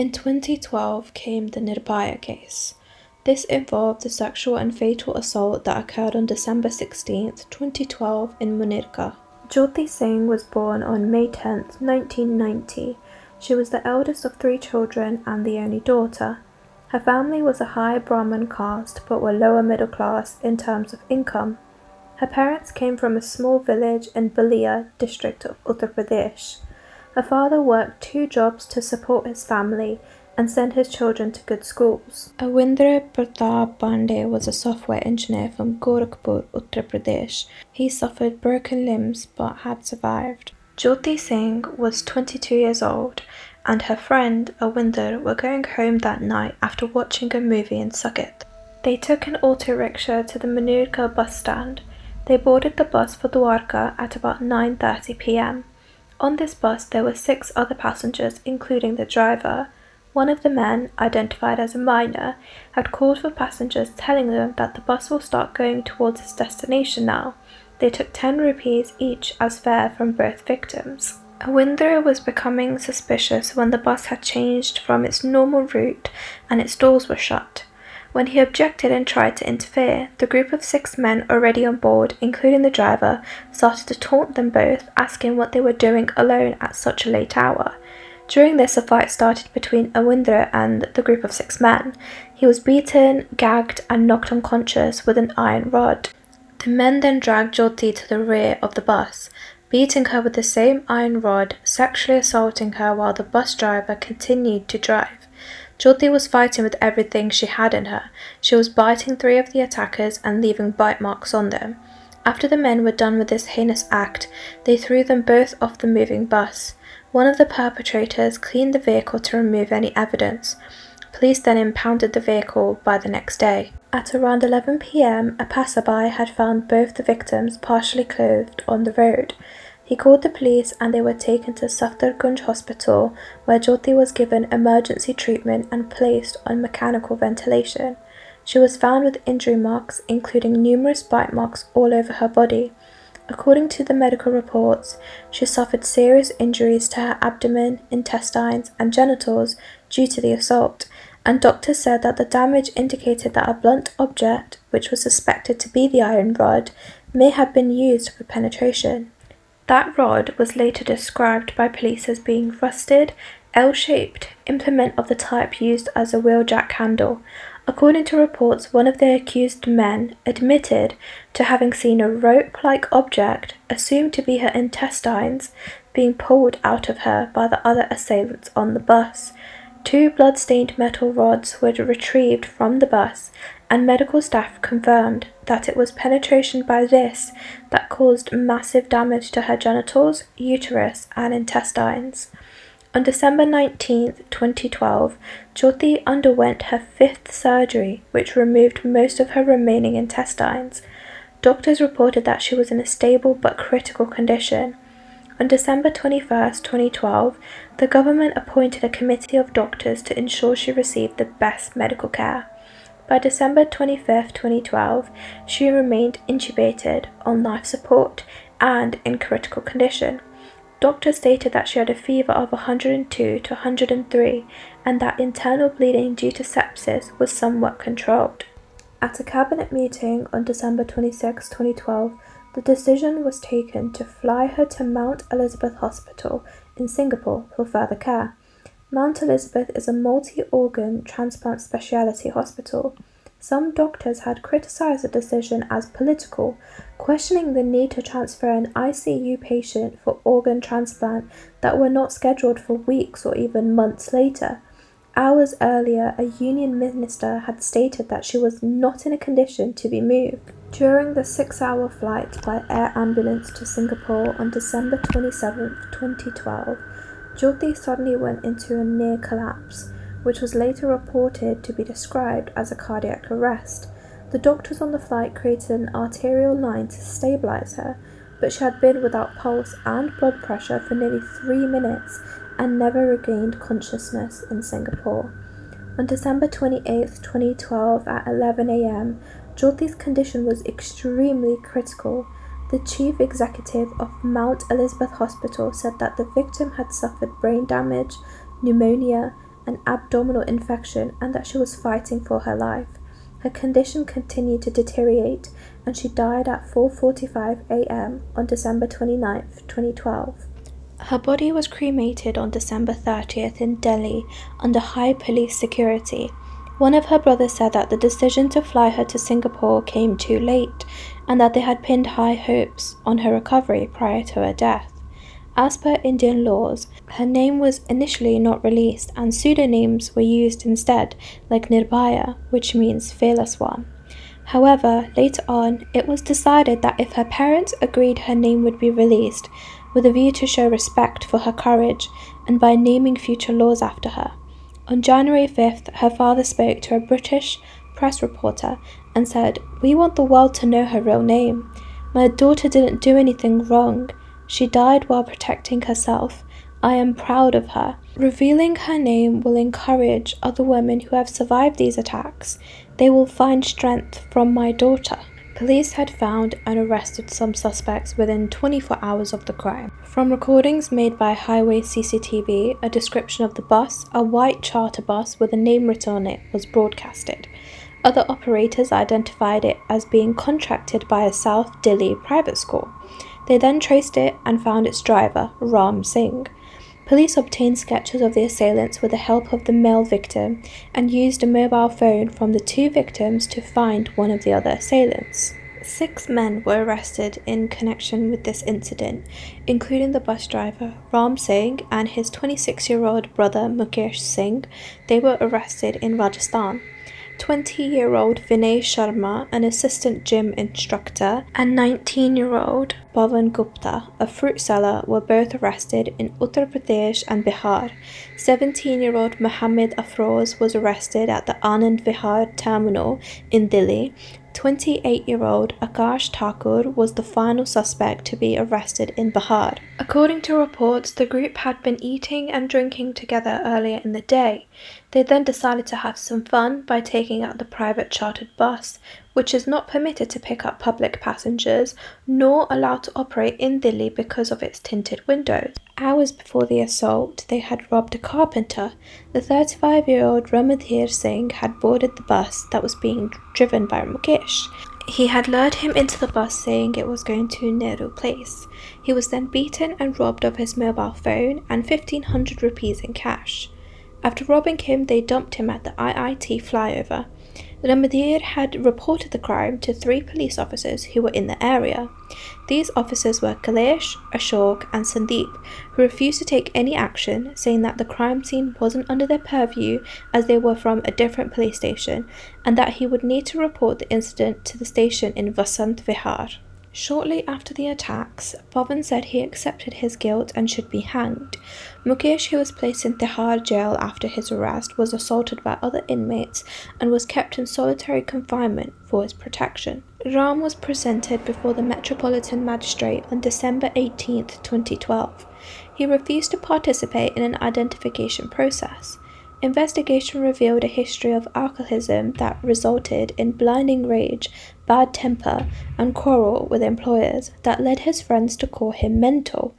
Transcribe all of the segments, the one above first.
In 2012 came the Nirbhaya case. This involved the sexual and fatal assault that occurred on December 16, 2012 in Munirka. Jyoti Singh was born on May 10, 1990. She was the eldest of 3 children and the only daughter. Her family was a high Brahmin caste but were lower middle class in terms of income. Her parents came from a small village in Balia district of Uttar Pradesh. Her father worked 2 jobs to support his family and send his children to good schools. Awindra Pratap Pandey was a software engineer from Gorakhpur, Uttar Pradesh. He suffered broken limbs but had survived. Jyoti Singh was 22 years old, and her friend Awinder were going home that night after watching a movie in Suket. They took an auto rickshaw to the Munirka bus stand. They boarded the bus for Dwarka at about 9:30 p.m. On this bus there were 6 other passengers, including the driver. One of the men, identified as a minor, had called for passengers telling them that the bus will start going towards its destination now. They took 10 rupees each as fare from both victims. Awindra was becoming suspicious when the bus had changed from its normal route and its doors were shut. When he objected and tried to interfere, the group of 6 men already on board, including the driver, started to taunt them both, asking what they were doing alone at such a late hour. During this, a fight started between Awindra and the group of 6 men. He was beaten, gagged, and knocked unconscious with an iron rod. The men then dragged Jyoti to the rear of the bus, beating her with the same iron rod, sexually assaulting her while the bus driver continued to drive. Jyoti was fighting with everything she had in her. She was biting 3 of the attackers and leaving bite marks on them. After the men were done with this heinous act, they threw them both off the moving bus. One of the perpetrators cleaned the vehicle to remove any evidence. Police then impounded the vehicle by the next day. At around 11 p.m, a passerby had found both the victims partially clothed on the road. He called the police and they were taken to Safdargunj Hospital, where Jyoti was given emergency treatment and placed on mechanical ventilation. She was found with injury marks, including numerous bite marks all over her body. According to the medical reports, she suffered serious injuries to her abdomen, intestines, and genitals due to the assault, and doctors said that the damage indicated that a blunt object, which was suspected to be the iron rod, may have been used for penetration. That rod was later described by police as being rusted, L-shaped implement of the type used as a wheeljack handle. According to reports, one of the accused men admitted to having seen a rope-like object, assumed to be her intestines, being pulled out of her by the other assailants on the bus. 2 blood-stained metal rods were retrieved from the bus, and medical staff confirmed that it was penetration by this that caused massive damage to her genitals, uterus, and intestines. On December 19, 2012, Jyoti underwent her 5th surgery, which removed most of her remaining intestines. Doctors reported that she was in a stable but critical condition. On December 21, 2012, the government appointed a committee of doctors to ensure she received the best medical care. By December 25, 2012, she remained intubated, on life support, and in critical condition. Doctors stated that she had a fever of 102 to 103 and that internal bleeding due to sepsis was somewhat controlled. At a cabinet meeting on December 26, 2012, the decision was taken to fly her to Mount Elizabeth Hospital in Singapore for further care. Mount Elizabeth is a multi-organ transplant specialty hospital. Some doctors had criticized the decision as political, questioning the need to transfer an ICU patient for organ transplant that were not scheduled for weeks or even months later. Hours earlier, a union minister had stated that she was not in a condition to be moved. During the 6-hour flight by air ambulance to Singapore on December 27, 2012, Jyoti suddenly went into a near collapse, which was later reported to be described as a cardiac arrest. The doctors on the flight created an arterial line to stabilize her, but she had been without pulse and blood pressure for nearly 3 minutes and never regained consciousness in Singapore. On December 28, 2012 at 11 a.m., Jyoti's condition was extremely critical. The chief executive of Mount Elizabeth Hospital said that the victim had suffered brain damage, pneumonia, an abdominal infection, and that she was fighting for her life. Her condition continued to deteriorate, and she died at 4:45 a.m. on December 29, 2012. Her body was cremated on December 30th in Delhi under high police security. One of her brothers said that the decision to fly her to Singapore came too late, and that they had pinned high hopes on her recovery prior to her death. As per Indian laws, her name was initially not released and pseudonyms were used instead, like Nirbhaya, which means fearless one. However, later on, it was decided that if her parents agreed her name would be released, with a view to show respect for her courage and by naming future laws after her. On January 5th, her father spoke to a British press reporter and said, "We want the world to know her real name. My daughter didn't do anything wrong. She died while protecting herself. I am proud of her." Revealing her name will encourage other women who have survived these attacks. They will find strength from my daughter. Police had found and arrested some suspects within 24 hours of the crime. From recordings made by highway CCTV, a description of the bus, a white charter bus with a name written on it, was broadcasted. Other operators identified it as being contracted by a South Delhi private school. They then traced it and found its driver, Ram Singh. Police obtained sketches of the assailants with the help of the male victim and used a mobile phone from the two victims to find one of the other assailants. 6 men were arrested in connection with this incident, including the bus driver, Ram Singh, and his 26-year-old brother, Mukesh Singh. They were arrested in Rajasthan. 20-year-old Vinay Sharma, an assistant gym instructor, and 19-year-old Pavan Gupta, a fruit seller, were both arrested in Uttar Pradesh and Bihar. 17-year-old Mohammed Afroz was arrested at the Anand Vihar terminal in Delhi. 28-year-old Akash Thakur was the final suspect to be arrested in Bihar. According to reports, the group had been eating and drinking together earlier in the day. They then decided to have some fun by taking out the private chartered bus, which is not permitted to pick up public passengers nor allowed to operate in Delhi because of its tinted windows. Hours before the assault, they had robbed a carpenter. The 35-year-old Ramadhir Singh had boarded the bus that was being driven by Mukesh. He had lured him into the bus saying it was going to Nehru Place. He was then beaten and robbed of his mobile phone and 1,500 rupees in cash. After robbing him, they dumped him at the IIT flyover. Ramadhir had reported the crime to 3 police officers who were in the area. These officers were Kailesh, Ashok and Sandeep, who refused to take any action, saying that the crime scene wasn't under their purview as they were from a different police station, and that he would need to report the incident to the station in Vasant Vihar. Shortly after the attacks, Pavan said he accepted his guilt and should be hanged. Mukesh, who was placed in Tihar jail after his arrest, was assaulted by other inmates and was kept in solitary confinement for his protection. Ram was presented before the Metropolitan Magistrate on December 18, 2012. He refused to participate in an identification process. Investigation revealed a history of alcoholism that resulted in blinding rage, bad temper, and quarrel with employers that led his friends to call him mental.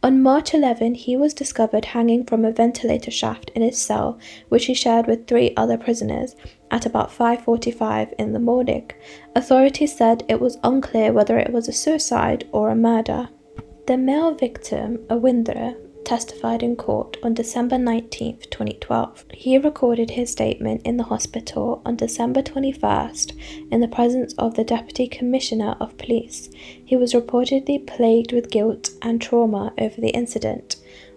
On March 11, he was discovered hanging from a ventilator shaft in his cell, which he shared with 3 other prisoners, at about 5:45 in the morning. Authorities said it was unclear whether it was a suicide or a murder. The male victim, Awindra, testified in court on December 19, 2012. He recorded his statement in the hospital on December 21st in the presence of the Deputy Commissioner of Police. He was reportedly plagued with guilt and trauma over the incident.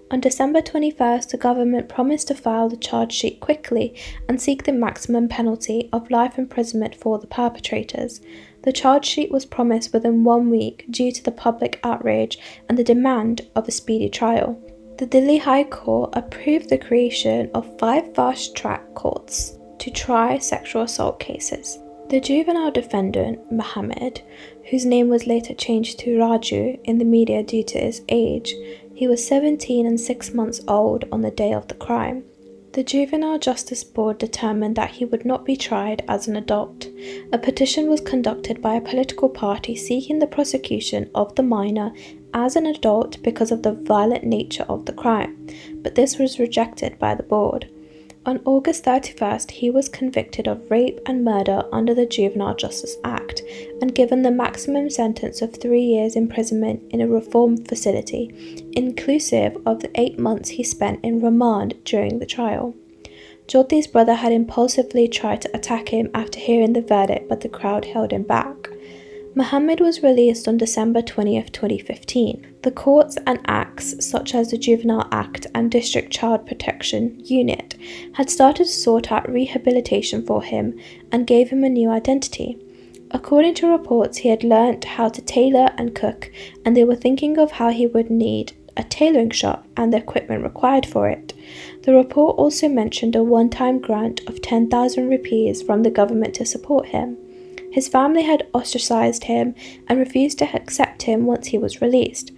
On December 21st, the government promised to file the charge sheet quickly and seek the maximum penalty of life imprisonment for the perpetrators. The charge sheet was promised within 1 week due to the public outrage and the demand of a speedy trial. The Delhi High Court approved the creation of 5 fast-track courts to try sexual assault cases. The juvenile defendant, Mohammed, whose name was later changed to Raju in the media due to his age, he was 17 and 6 months old on the day of the crime. The Juvenile Justice Board determined that he would not be tried as an adult. A petition was conducted by a political party seeking the prosecution of the minor as an adult because of the violent nature of the crime, but this was rejected by the board. On August 31st, he was convicted of rape and murder under the Juvenile Justice Act and given the maximum sentence of 3 years imprisonment in a reform facility, inclusive of the 8 months he spent in remand during the trial. Jyoti's brother had impulsively tried to attack him after hearing the verdict, but the crowd held him back. Mohammed was released on December 20th, 2015. The courts and acts, such as the Juvenile Act and District Child Protection Unit, had started to sort out rehabilitation for him and gave him a new identity. According to reports, he had learnt how to tailor and cook, and they were thinking of how he would need a tailoring shop and the equipment required for it. The report also mentioned a one-time grant of 10,000 rupees from the government to support him. His family had ostracized him and refused to accept him once he was released.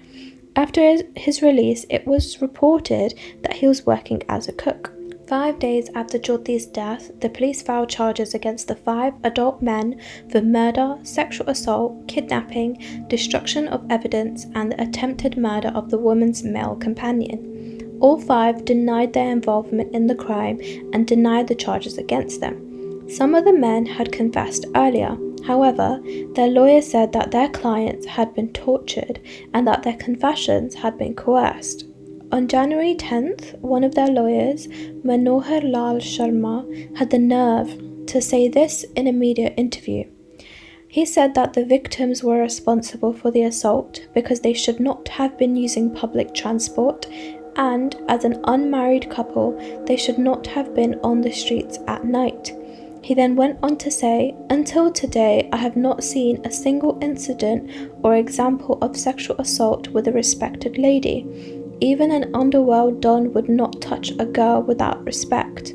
After his release, it was reported that he was working as a cook. 5 days after Jyoti's death, the police filed charges against the 5 adult men for murder, sexual assault, kidnapping, destruction of evidence, and the attempted murder of the woman's male companion. All 5 denied their involvement in the crime and denied the charges against them. Some of the men had confessed earlier. However, their lawyers said that their clients had been tortured and that their confessions had been coerced. On January 10th, one of their lawyers, Manohar Lal Sharma, had the nerve to say this in a media interview. He said that the victims were responsible for the assault because they should not have been using public transport, and as an unmarried couple, they should not have been on the streets at night. He then went on to say, "Until today, I have not seen a single incident or example of sexual assault with a respected lady. Even an underworld don would not touch a girl without respect."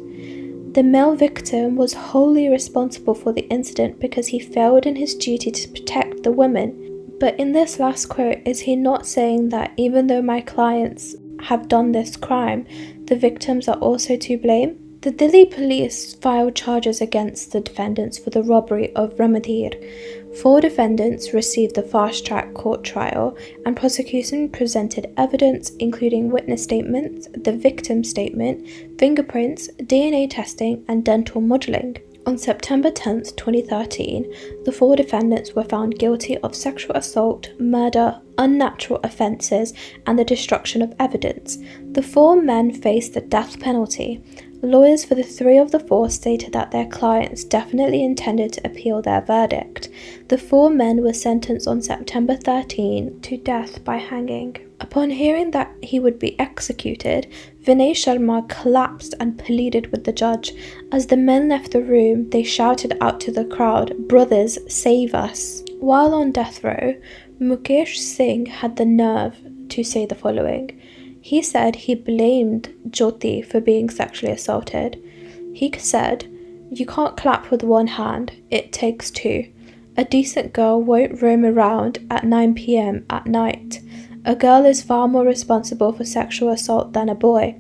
The male victim was wholly responsible for the incident because he failed in his duty to protect the women. But in this last quote, is he not saying that even though my clients have done this crime, the victims are also to blame? The Delhi police filed charges against the defendants for the robbery of Ramadir. 4 defendants received the fast-track court trial, and prosecution presented evidence including witness statements, the victim statement, fingerprints, DNA testing, and dental modelling. On September 10, 2013, the 4 defendants were found guilty of sexual assault, murder, unnatural offences, and the destruction of evidence. The 4 men faced the death penalty. Lawyers for the 3 of the 4 stated that their clients definitely intended to appeal their verdict. The 4 men were sentenced on September 13 to death by hanging. Upon hearing that he would be executed, Vinay Sharma collapsed and pleaded with the judge. As the men left the room, they shouted out to the crowd, "Brothers, save us." While on death row, Mukesh Singh had the nerve to say the following. He said he blamed Jyoti for being sexually assaulted. He said, "You can't clap with one hand, it takes 2. A decent girl won't roam around at 9 p.m. at night. A girl is far more responsible for sexual assault than a boy.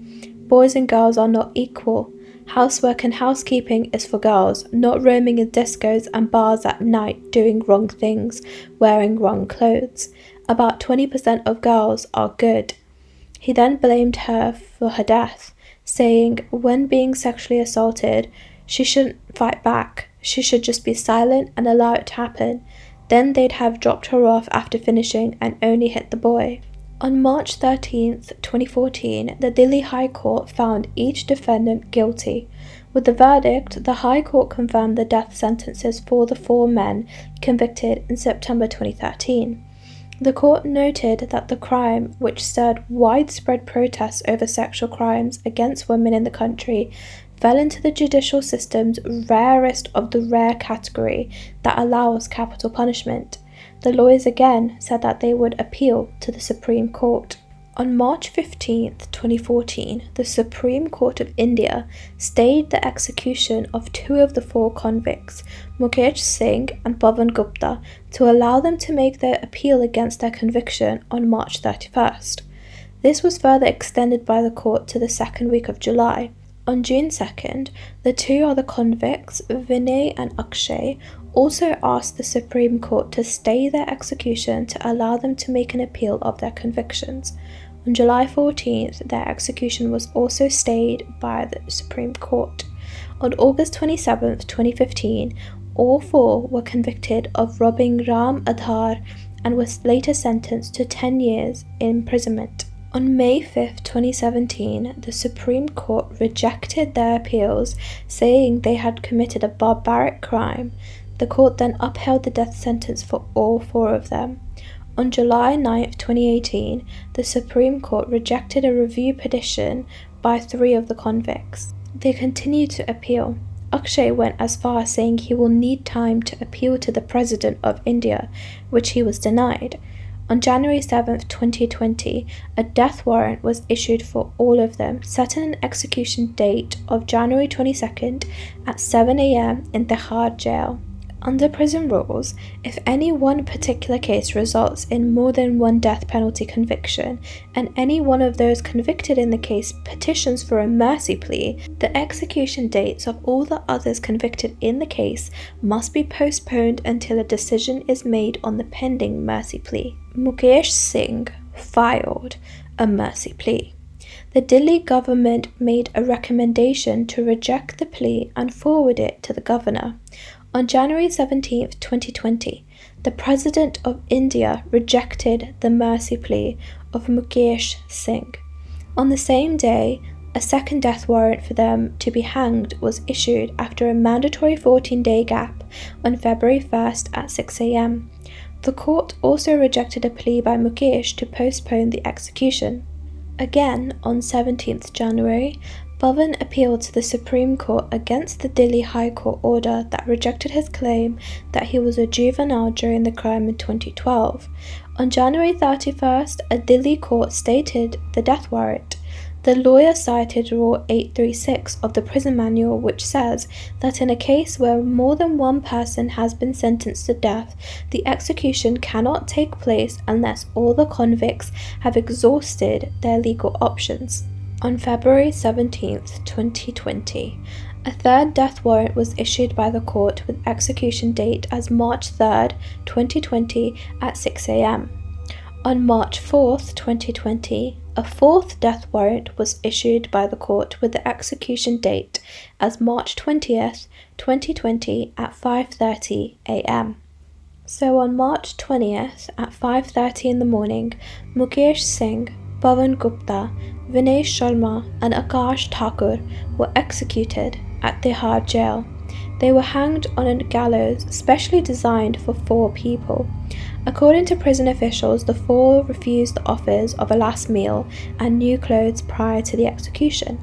Boys and girls are not equal. Housework and housekeeping is for girls, not roaming in discos and bars at night doing wrong things, wearing wrong clothes. About 20% of girls are good." He then blamed her for her death, saying when being sexually assaulted, she shouldn't fight back. She should just be silent and allow it to happen. Then they'd have dropped her off after finishing and only hit the boy. On March 13, 2014, the Delhi High Court found each defendant guilty. With the verdict, the High Court confirmed the death sentences for the 4 men convicted in September 2013. The court noted that the crime, which stirred widespread protests over sexual crimes against women in the country, fell into the judicial system's rarest of the rare category that allows capital punishment. The lawyers again said that they would appeal to the Supreme Court. On March 15, 2014, the Supreme Court of India stayed the execution of 2 of the 4 convicts, Mukesh Singh and Pavan Gupta, to allow them to make their appeal against their conviction on March 31st. This was further extended by the court to the 2nd week of July. On June 2nd, the 2 other convicts, Vinay and Akshay, also asked the Supreme Court to stay their execution to allow them to make an appeal of their convictions. On July 14th, their execution was also stayed by the Supreme Court. On August 27, 2015, all four were convicted of robbing Ram Adhar and was later sentenced to 10 years imprisonment. On May 5, 2017, the Supreme Court rejected their appeals, saying they had committed a barbaric crime. The court then upheld the death sentence for all four of them. On July 9, 2018, the Supreme Court rejected a review petition by three of the convicts. They continued to appeal. Akshay went as far as saying he will need time to appeal to the President of India, which he was denied. On January 7, 2020, a death warrant was issued for all of them, setting an execution date of January 22nd at 7 a.m. in Tihar jail. Under prison rules, if any one particular case results in more than one death penalty conviction, and any one of those convicted in the case petitions for a mercy plea, the execution dates of all the others convicted in the case must be postponed until a decision is made on the pending mercy plea. Mukesh Singh filed a mercy plea. The Delhi government made a recommendation to reject the plea and forward it to the governor. On January 17, 2020, the President of India rejected the mercy plea of Mukesh Singh. On the same day, a second death warrant for them to be hanged was issued after a mandatory 14-day gap on February 1st at 6 a.m. The court also rejected a plea by Mukesh to postpone the execution. Again, on 17th January, Bhavan appealed to the Supreme Court against the Delhi High Court order that rejected his claim that he was a juvenile during the crime in 2012. On January 31st, a Delhi court stated the death warrant. The lawyer cited Rule 836 of the Prison Manual, which says that in a case where more than one person has been sentenced to death, the execution cannot take place unless all the convicts have exhausted their legal options. On February 17, 2020, a third death warrant was issued by the court with execution date as March 3, 2020 at 6 a.m. On March 4, 2020, a fourth death warrant was issued by the court with the execution date as March 20th, 2020 at 5:30 a.m. So on March 20th at 5:30 in the morning, Mukesh Singh, Pawan Gupta, Vinay Sharma and Akash Thakur were executed at Tihar jail. They were hanged on a gallows specially designed for 4 people. According to prison officials, the 4 refused the offers of a last meal and new clothes prior to the execution.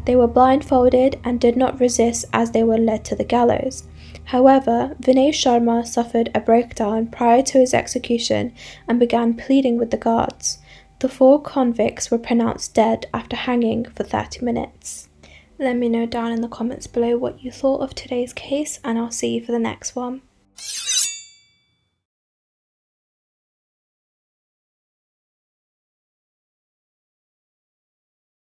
They were blindfolded and did not resist as they were led to the gallows. However, Vinay Sharma suffered a breakdown prior to his execution and began pleading with the guards. The 4 convicts were pronounced dead after hanging for 30 minutes. Let me know down in the comments below what you thought of today's case, and I'll see you for the next one.